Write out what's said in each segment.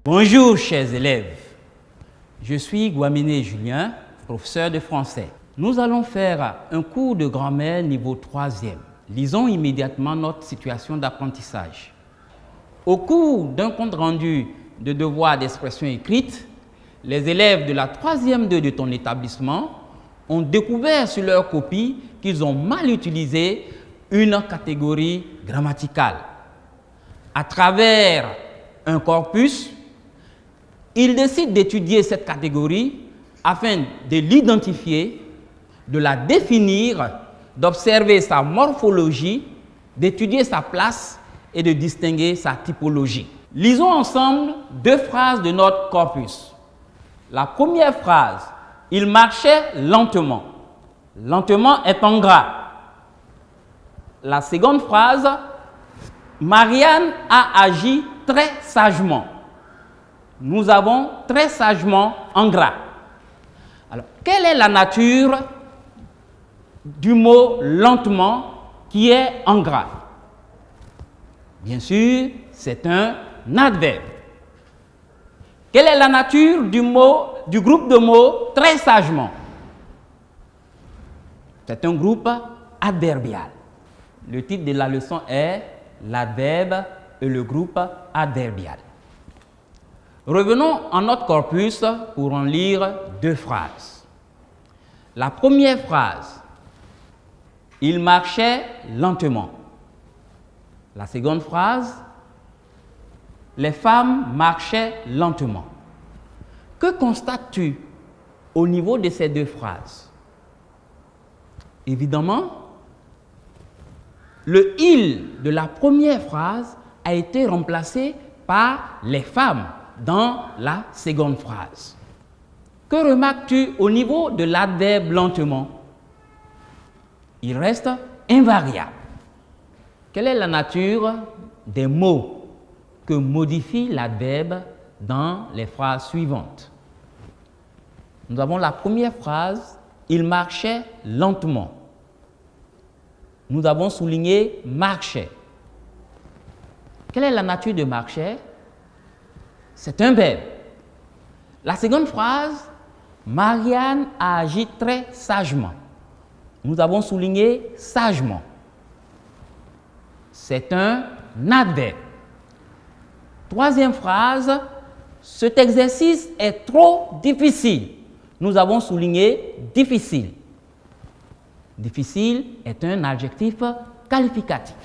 Bonjour chers élèves, je suis Guaminé Julien, professeur de français. Nous allons faire un cours de grammaire niveau 3e. Lisons immédiatement notre situation d'apprentissage. Au cours d'un compte rendu de devoirs d'expression écrite, les élèves de la 3e 2 de ton établissement ont découvert sur leur copie qu'ils ont mal utilisé une catégorie grammaticale. À travers un corpus, ils décident d'étudier cette catégorie afin de l'identifier, de la définir, d'observer sa morphologie, d'étudier sa place et de distinguer sa typologie. Lisons ensemble 2 phrases de notre corpus. La première phrase, il marchait lentement. Lentement est en gras. La seconde phrase, Marianne a agi très sagement. Nous avons très sagement en gras. Alors, quelle est la nature du mot lentement qui est en gras? Bien sûr, c'est un adverbe. Quelle est la nature du groupe de mots très sagement? C'est un groupe adverbial. Le titre de la leçon est l'adverbe et le groupe adverbial. Revenons en notre corpus pour en lire 2 phrases. La première phrase, il marchait lentement. La seconde phrase, les femmes marchaient lentement. Que constates-tu au niveau de ces 2 phrases? Évidemment, le « il » de la première phrase a été remplacé par les femmes dans la seconde phrase. Que remarques-tu au niveau de l'adverbe lentement? Il reste invariable. Quelle est la nature des mots que modifie l'adverbe dans les phrases suivantes? Nous avons la première phrase, il marchait lentement. Nous avons souligné marchait. Quelle est la nature de marchait? C'est un verbe. La seconde phrase, Marianne a agi très sagement. Nous avons souligné sagement. C'est un adverbe. Troisième phrase, cet exercice est trop difficile. Nous avons souligné difficile. Difficile est un adjectif qualificatif.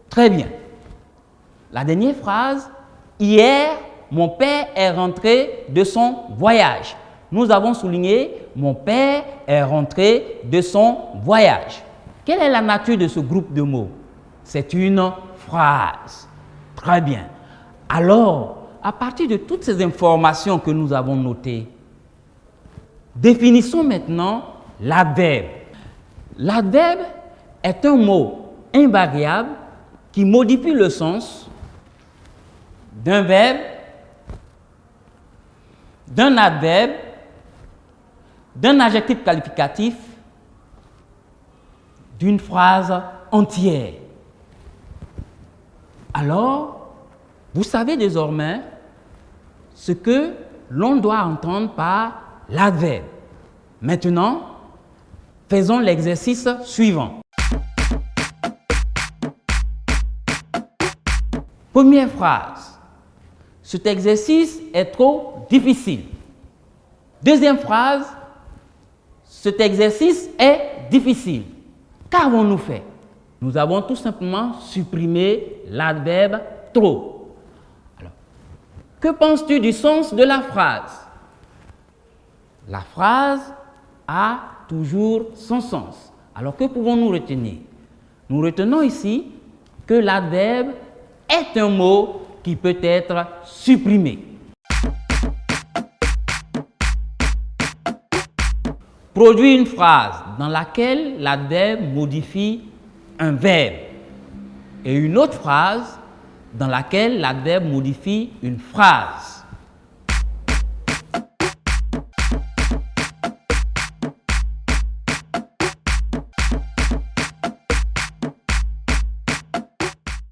Très bien. La dernière phrase, hier, mon père est rentré de son voyage. Nous avons souligné, mon père est rentré de son voyage. Quelle est la nature de ce groupe de mots? C'est une phrase. Très bien. Alors, à partir de toutes ces informations que nous avons notées, définissons maintenant l'adverbe. L'adverbe est un mot invariable qui modifie le sens d'un verbe, d'un adverbe, d'un adjectif qualificatif, d'une phrase entière. Alors, vous savez désormais ce que l'on doit entendre par l'adverbe. Maintenant, faisons l'exercice suivant. Première phrase. Cet exercice est trop difficile. Deuxième phrase. Cet exercice est difficile. Qu'avons-nous fait? Nous avons tout simplement supprimé l'adverbe trop. Alors, que penses-tu du sens de la phrase? La phrase a toujours son sens. Alors, que pouvons-nous retenir? Nous retenons ici que l'adverbe est un mot qui peut être supprimé. Produis une phrase dans laquelle l'adverbe modifie un verbe et une autre phrase dans laquelle l'adverbe modifie une phrase.